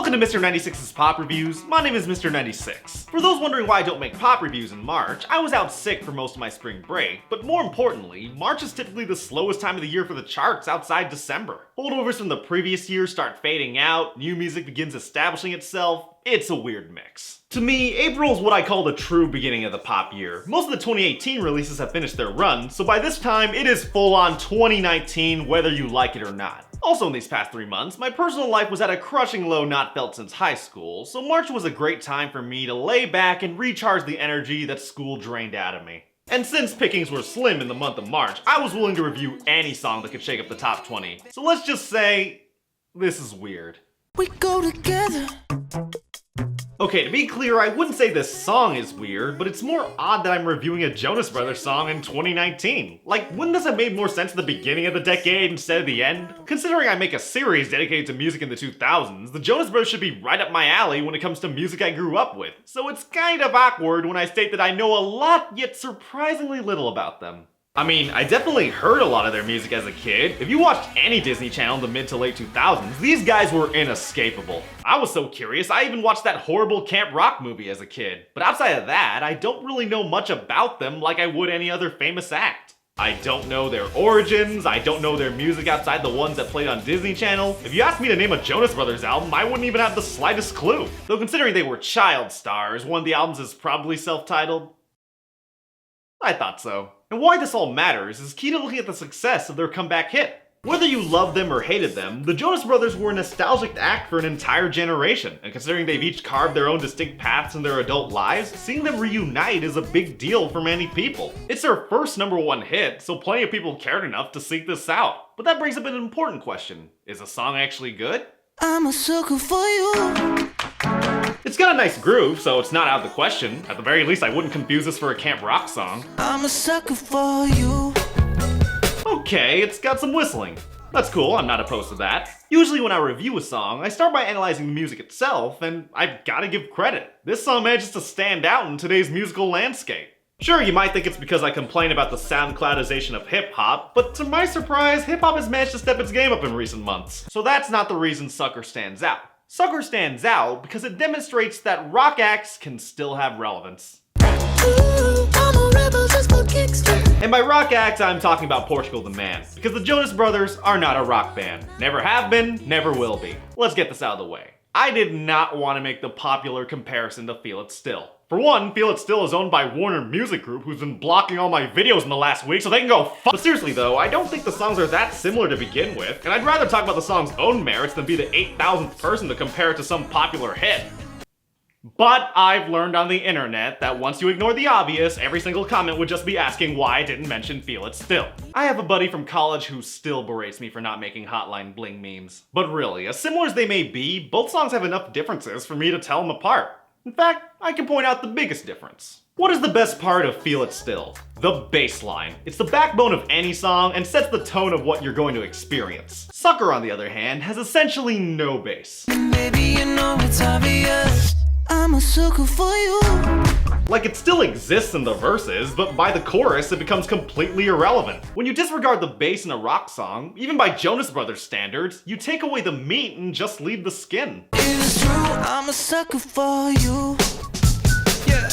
Welcome to Mr. 96's Pop Reviews. My name is Mr. 96. For those wondering why I don't make pop reviews in March, I was out sick for most of my spring break, but more importantly, March is typically the slowest time of the year for the charts outside December. Holdovers from the previous year start fading out, new music begins establishing itself. It's a weird mix. To me, April is what I call the true beginning of the pop year. Most of the 2018 releases have finished their run, so by this time, it is full-on 2019 whether you like it or not. Also in these past 3 months, my personal life was at a crushing low not felt since high school, so March was a great time for me to lay back and recharge the energy that school drained out of me. And since pickings were slim in the month of March, I was willing to review any song that could shake up the top 20. So let's just say, this is weird. We go together. Okay, to be clear, I wouldn't say this song is weird, but it's more odd that I'm reviewing a Jonas Brothers song in 2019. Like, wouldn't this have made more sense at the beginning of the decade instead of the end? Considering I make a series dedicated to music in the 2000s, the Jonas Brothers should be right up my alley when it comes to music I grew up with. So it's kind of awkward when I state that I know a lot, yet surprisingly little about them. I mean, I definitely heard a lot of their music as a kid. If you watched any Disney Channel in the mid to late 2000s, these guys were inescapable. I was so curious, I even watched that horrible Camp Rock movie as a kid. But outside of that, I don't really know much about them like I would any other famous act. I don't know their origins, I don't know their music outside the ones that played on Disney Channel. If you asked me to name a Jonas Brothers album, I wouldn't even have the slightest clue. Though considering they were child stars, one of the albums is probably self-titled. I thought so. And why this all matters is key to looking at the success of their comeback hit. Whether you loved them or hated them, the Jonas Brothers were a nostalgic act for an entire generation, and considering they've each carved their own distinct paths in their adult lives, seeing them reunite is a big deal for many people. It's their first #1 hit, so plenty of people cared enough to seek this out. But that brings up an important question. Is the song actually good? I'm a sucker for you. It's got a nice groove, so it's not out of the question. At the very least, I wouldn't confuse this for a Camp Rock song. I'm a sucker for you. Okay, it's got some whistling. That's cool, I'm not opposed to that. Usually when I review a song, I start by analyzing the music itself, and I've gotta give credit. This song manages to stand out in today's musical landscape. Sure, you might think it's because I complain about the SoundCloudization of hip-hop, but to my surprise, hip-hop has managed to step its game up in recent months. So that's not the reason Sucker stands out. Sucker stands out because it demonstrates that rock acts can still have relevance. Ooh, I'm a rebel just for kicks. And by rock acts, I'm talking about Portugal the Man, because the Jonas Brothers are not a rock band. Never have been, never will be. Let's get this out of the way. I did not want to make the popular comparison to Feel It Still. For one, Feel It Still is owned by Warner Music Group, who's been blocking all my videos in the last week, so they can go fuck. But seriously though, I don't think the songs are that similar to begin with, and I'd rather talk about the song's own merits than be the 8,000th person to compare it to some popular hit. But I've learned on the internet that once you ignore the obvious, every single comment would just be asking why I didn't mention Feel It Still. I have a buddy from college who still berates me for not making Hotline Bling memes. But really, as similar as they may be, both songs have enough differences for me to tell them apart. In fact, I can point out the biggest difference. What is the best part of Feel It Still? The bass line. It's the backbone of any song and sets the tone of what you're going to experience. Sucker, on the other hand, has essentially no bass. Baby, you know it's obvious. I'm a sucker for you. Like, it still exists in the verses, but by the chorus it becomes completely irrelevant. When you disregard the bass in a rock song, even by Jonas Brothers standards, you take away the meat and just leave the skin. It's true, I'm a sucker for you. Yeah.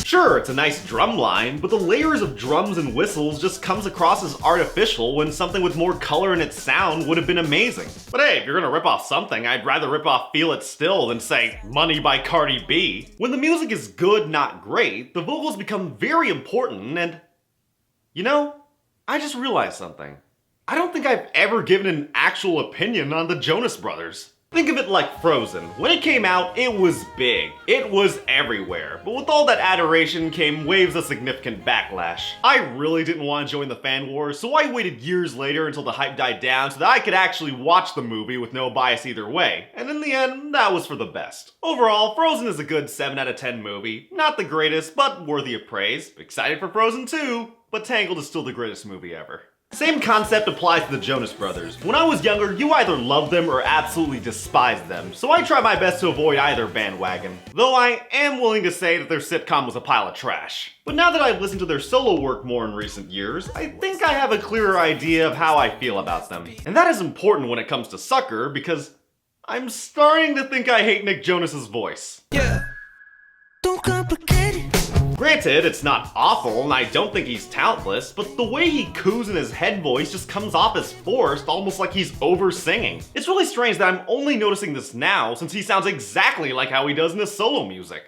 Sure, it's a nice drum line, but the layers of drums and whistles just comes across as artificial when something with more color in its sound would have been amazing. But hey, if you're gonna rip off something, I'd rather rip off Feel It Still than say Money by Cardi B. When the music is good, not great, the vocals become very important and... You know, I just realized something. I don't think I've ever given an actual opinion on the Jonas Brothers. Think of it like Frozen. When it came out, it was big. It was everywhere. But with all that adoration came waves of significant backlash. I really didn't want to join the fan wars, so I waited years later until the hype died down so that I could actually watch the movie with no bias either way. And in the end, that was for the best. Overall, Frozen is a good 7 out of 10 movie. Not the greatest, but worthy of praise. Excited for Frozen 2, but Tangled is still the greatest movie ever. Same concept applies to the Jonas Brothers. When I was younger, you either loved them or absolutely despised them, so I try my best to avoid either bandwagon. Though I am willing to say that their sitcom was a pile of trash. But now that I've listened to their solo work more in recent years, I think I have a clearer idea of how I feel about them. And that is important when it comes to Sucker, because I'm starting to think I hate Nick Jonas's voice. Yeah. Don't complicate it. Granted, it's not awful, and I don't think he's talentless, but the way he coos in his head voice just comes off as forced, almost like he's over-singing. It's really strange that I'm only noticing this now, since he sounds exactly like how he does in his solo music.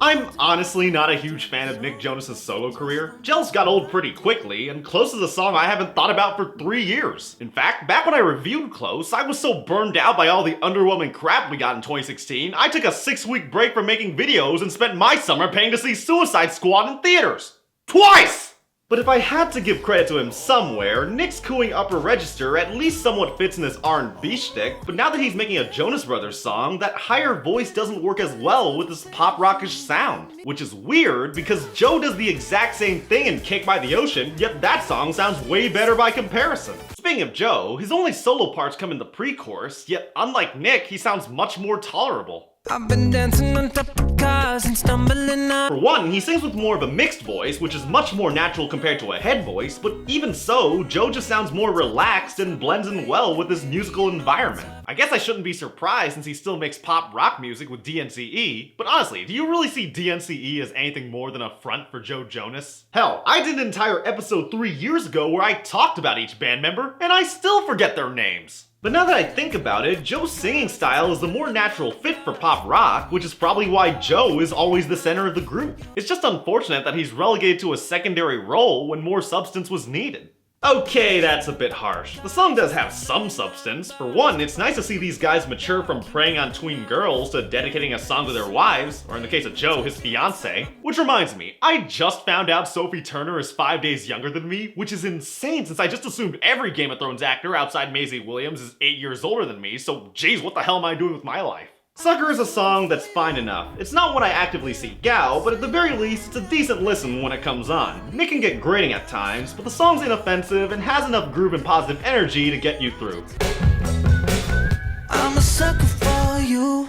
I'm honestly not a huge fan of Nick Jonas's solo career. Jealous got old pretty quickly, and Close is a song I haven't thought about for 3 years. In fact, back when I reviewed Close, I was so burned out by all the underwhelming crap we got in 2016, I took a 6-week break from making videos and spent my summer paying to see Suicide Squad in theaters. Twice! But if I had to give credit to him somewhere, Nick's cooing upper register at least somewhat fits in his R&B shtick, but now that he's making a Jonas Brothers song, that higher voice doesn't work as well with his pop rockish sound. Which is weird, because Joe does the exact same thing in Cake by the Ocean, yet that song sounds way better by comparison. Speaking of Joe, his only solo parts come in the pre-chorus, yet unlike Nick, he sounds much more tolerable. I've been dancing on top of cars and stumbling up. For one, he sings with more of a mixed voice, which is much more natural compared to a head voice, but even so, Joe just sounds more relaxed and blends in well with his musical environment. I guess I shouldn't be surprised since he still makes pop rock music with DNCE, but honestly, do you really see DNCE as anything more than a front for Joe Jonas? Hell, I did an entire episode 3 years ago where I talked about each band member, and I still forget their names. But now that I think about it, Joe's singing style is the more natural fit for pop rock, which is probably why Joe is always the center of the group. It's just unfortunate that he's relegated to a secondary role when more substance was needed. Okay, that's a bit harsh. The song does have some substance. For one, it's nice to see these guys mature from preying on tween girls to dedicating a song to their wives, or in the case of Joe, his fiancée. Which reminds me, I just found out Sophie Turner is 5 days younger than me, which is insane since I just assumed every Game of Thrones actor outside Maisie Williams is 8 years older than me, so geez, what the hell am I doing with my life? Sucker is a song that's fine enough. It's not what I actively seek out, but at the very least, it's a decent listen when it comes on. Nick can get grating at times, but the song's inoffensive and has enough groove and positive energy to get you through. I'm a sucker for you.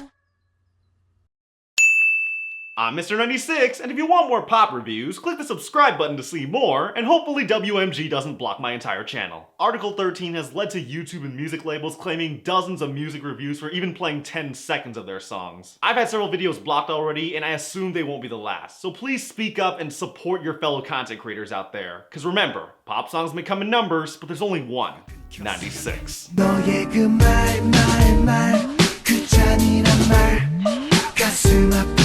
I'm Mr. 96, and if you want more pop reviews, click the subscribe button to see more, and hopefully WMG doesn't block my entire channel. Article 13 has led to YouTube and music labels claiming dozens of music reviews for even playing 10 seconds of their songs. I've had several videos blocked already, and I assume they won't be the last, so please speak up and support your fellow content creators out there. Cause remember, pop songs may come in numbers, but there's only one, 96. 너의 그 말, 그 잔인한 말, 가슴 아픈